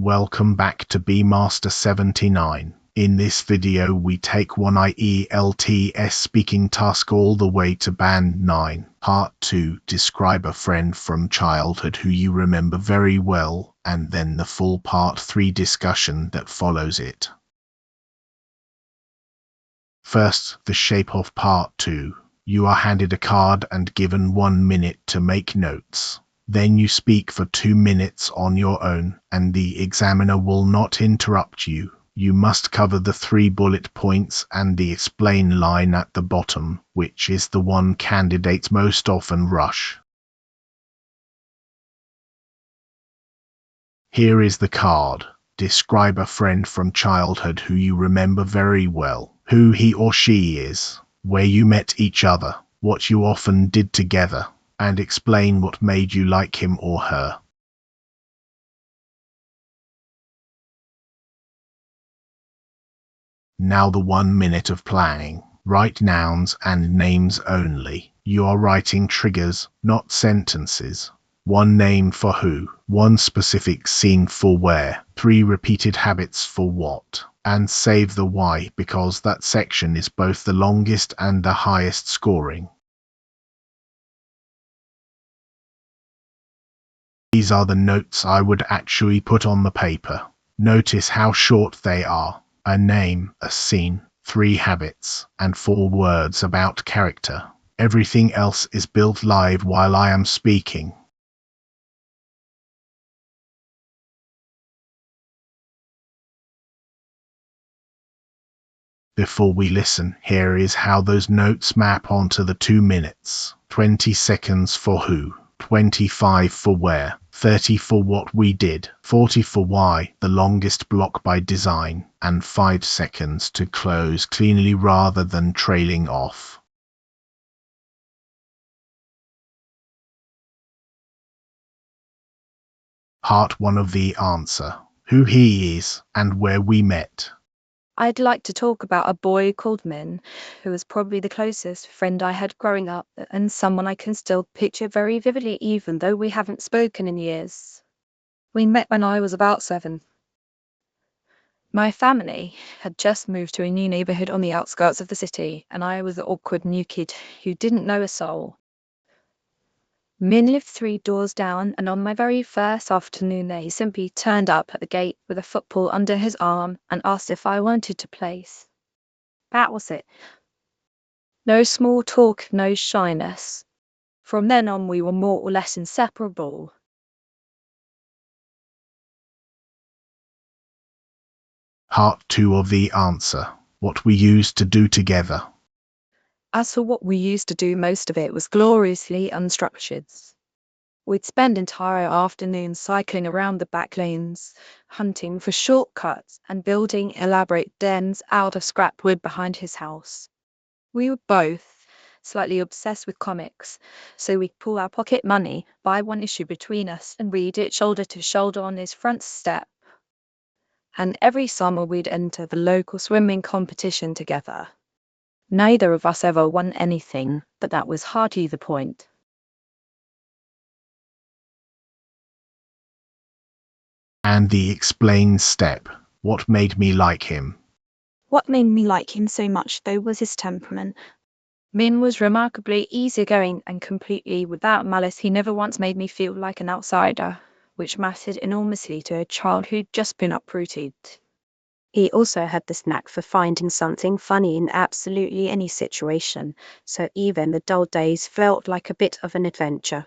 Welcome back to Bmaster79. In this video we take one ielts speaking task all the way to band 9. Part 2. Describe a friend from childhood who you remember very well, and then the full part 3 discussion that follows it. First, the shape of part 2. You are handed a card and given 1 minute to make notes. Then you speak for 2 minutes on your own, and the examiner will not interrupt you. You must cover the 3 bullet points and the explain line at the bottom, which is the one candidates most often rush. Here is the card. Describe a friend from childhood who you remember very well, who he or she is, where you met each other, what you often did together, and explain what made you like him or her. Now the 1 minute of planning. Write nouns and names only. You are writing triggers, not sentences. 1 name for who, 1 specific scene for where, 3 repeated habits for what, and save the why because that section is both the longest and the highest scoring. These are the notes I would actually put on the paper. Notice how short they are. A name, a scene, 3 habits, and 4 words about character. Everything else is built live while I am speaking. Before we listen, here is how those notes map onto the 2 minutes. 20 seconds for who, 25 for where, 30 for what we did, 40 for why, the longest block by design, and 5 seconds to close cleanly rather than trailing off. Part 1 of the answer. Who he is, and where we met. I'd like to talk about a boy called Min, who was probably the closest friend I had growing up, and someone I can still picture very vividly even though we haven't spoken in years. We met when I was about 7. My family had just moved to a new neighbourhood on the outskirts of the city, and I was the awkward new kid who didn't know a soul. Min lived 3 doors down, and on my very first afternoon there, he simply turned up at the gate with a football under his arm and asked if I wanted to place. That was it. No small talk, no shyness. From then on, we were more or less inseparable. Part 2 of the answer. What we used to do together. As for what we used to do, most of it was gloriously unstructured. We'd spend entire afternoons cycling around the back lanes, hunting for shortcuts and building elaborate dens out of scrap wood behind his house. We were both slightly obsessed with comics, so we'd pull our pocket money, buy 1 issue between us, and read it shoulder to shoulder on his front step. And every summer we'd enter the local swimming competition together. Neither of us ever won anything, but that was hardly the point. And the explain step. What made me like him. What made me like him so much, though, was his temperament. Min was remarkably easygoing and completely without malice. He never once made me feel like an outsider, which mattered enormously to a child who'd just been uprooted. He also had this knack for finding something funny in absolutely any situation, so even the dull days felt like a bit of an adventure.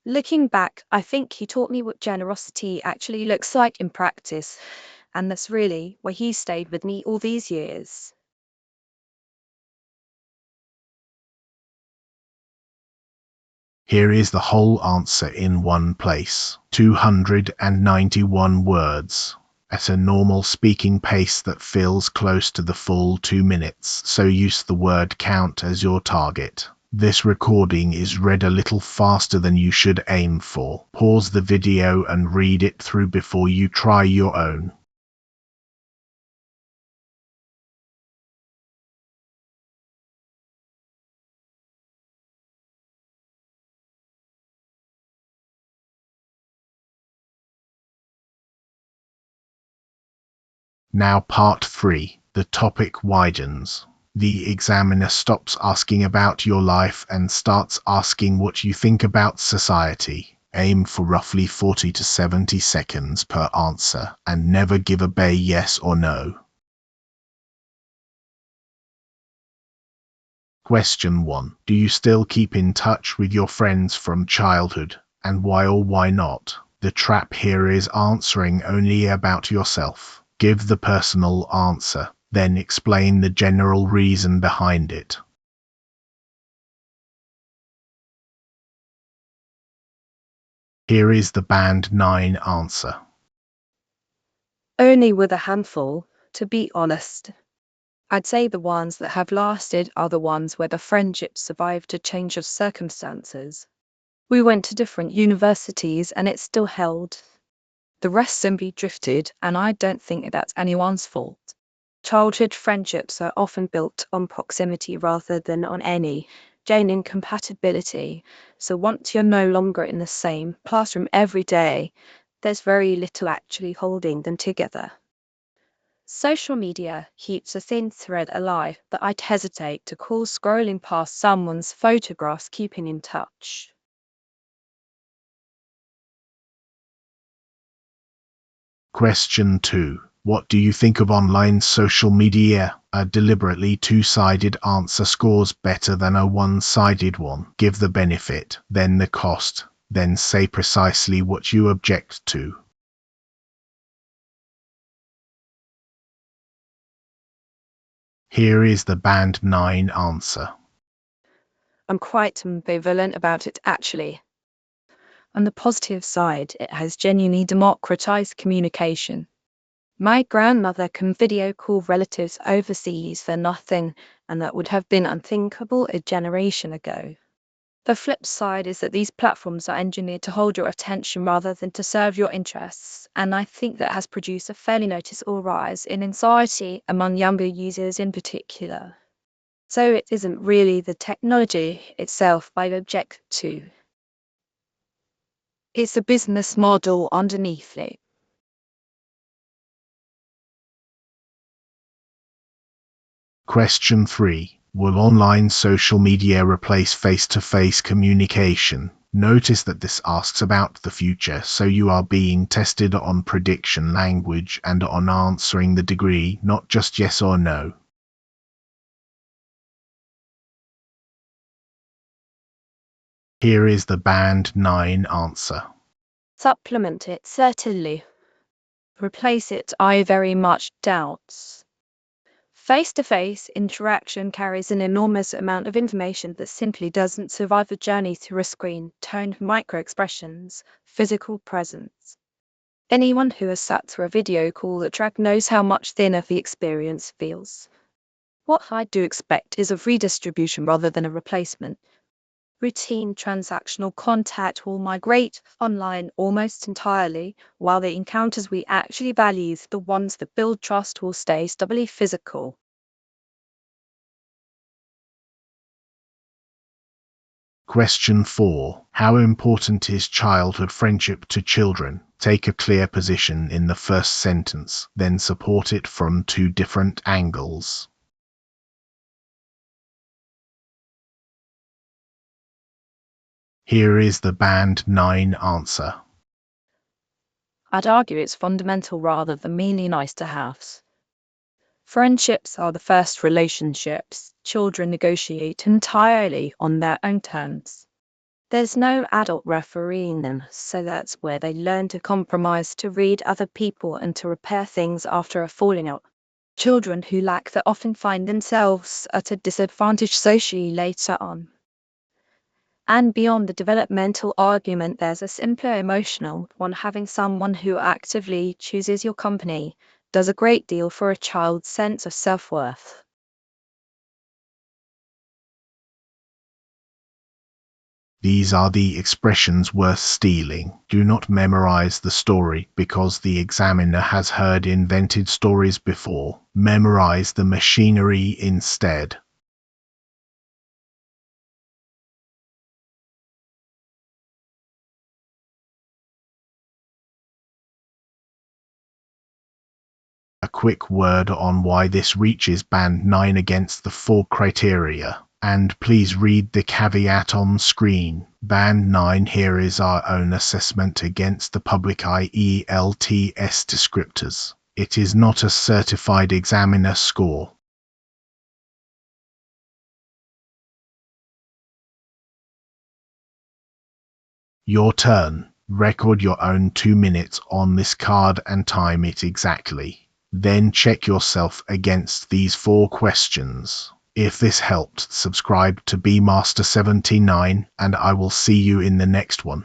Looking back, I think he taught me what generosity actually looks like in practice, and that's really why he stayed with me all these years. Here is the whole answer in one place. 291 words. At a normal speaking pace that feels close to the full 2 minutes, so use the word count as your target. This recording is read a little faster than you should aim for. Pause the video and read it through before you try your own. Now part 3. The topic widens. The examiner stops asking about your life and starts asking what you think about society. Aim for roughly 40 to 70 seconds per answer and never give a bay yes or no. Question 1. Do you still keep in touch with your friends from childhood, and why or why not? The trap here is answering only about yourself. Give the personal answer, then explain the general reason behind it. Here is the band 9 answer. Only with a handful, to be honest. I'd say the ones that have lasted are the ones where the friendship survived a change of circumstances. We went to different universities and it still held. The rest simply drifted, and I don't think that's anyone's fault. Childhood friendships are often built on proximity rather than on any genuine compatibility. So once you're no longer in the same classroom every day, there's very little actually holding them together. Social media keeps a thin thread alive that I'd hesitate to call scrolling past someone's photographs keeping in touch. Question 2. What do you think of online social media? A deliberately two-sided answer scores better than a one-sided one. Give the benefit, then the cost, then say precisely what you object to. Here is the band 9 answer. I'm quite ambivalent about it actually. On the positive side, it has genuinely democratized communication. My grandmother can video call relatives overseas for nothing, and that would have been unthinkable a generation ago. The flip side is that these platforms are engineered to hold your attention rather than to serve your interests, and I think that has produced a fairly noticeable rise in anxiety among younger users in particular. So it isn't really the technology itself I object to. It's the business model underneath it. Question 3. Will online social media replace face-to-face communication? Notice that this asks about the future, so you are being tested on prediction language and on answering the degree, not just yes or no. Here is the band 9 answer. Supplement it, certainly. Replace it, I very much doubt. Face-to-face interaction carries an enormous amount of information that simply doesn't survive the journey through a screen. Tone, micro-expressions, physical presence. Anyone who has sat through a video call that track knows how much thinner the experience feels. What I do expect is a redistribution rather than a replacement. Routine transactional contact will migrate online almost entirely, while the encounters we actually value, the ones that build trust, will stay stably physical. Question 4. How important is childhood friendship to children? Take a clear position in the first sentence, then support it from 2 different angles. Here is the band 9 answer. I'd argue it's fundamental rather than merely nice to haves. Friendships are the first relationships. Children negotiate entirely on their own terms. There's no adult refereeing them, so that's where they learn to compromise, to read other people, and to repair things after a falling out. Children who lack that often find themselves at a disadvantage socially later on. And beyond the developmental argument, there's a simpler emotional one. Having someone who actively chooses your company does a great deal for a child's sense of self-worth. These are the expressions worth stealing. Do not memorize the story because the examiner has heard invented stories before. Memorize the machinery instead. quick word on why this reaches Band 9 against the 4 criteria. And please read the caveat on screen. Band 9 here is our own assessment against the public ielts descriptors. It is not a certified examiner score. Your turn. Record your own 2 minutes on this card and time it exactly. Then check yourself against these 4 questions. If this helped, subscribe to BMaster79 and I will see you in the next one.